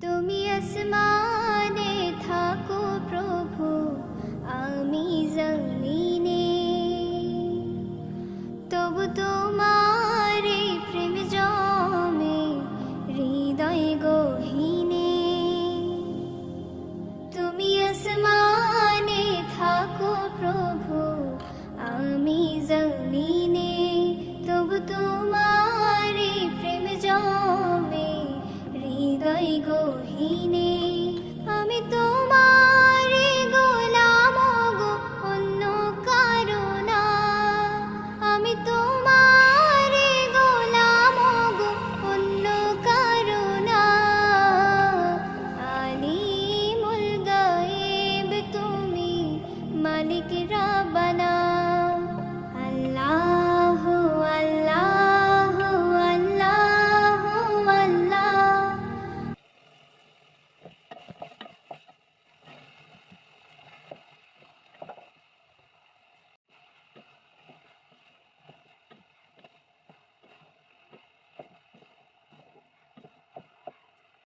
তুমি আসমানে থাকো প্রভু, আমি জমিনে, তবু তোমার এই প্রেম জমে হৃদয় গহীনে। তুমি আসমানে থাকো প্রভু, আমি জমিনে, তবু তোমার এই প্রেম জমে হৃদয় গহীনে।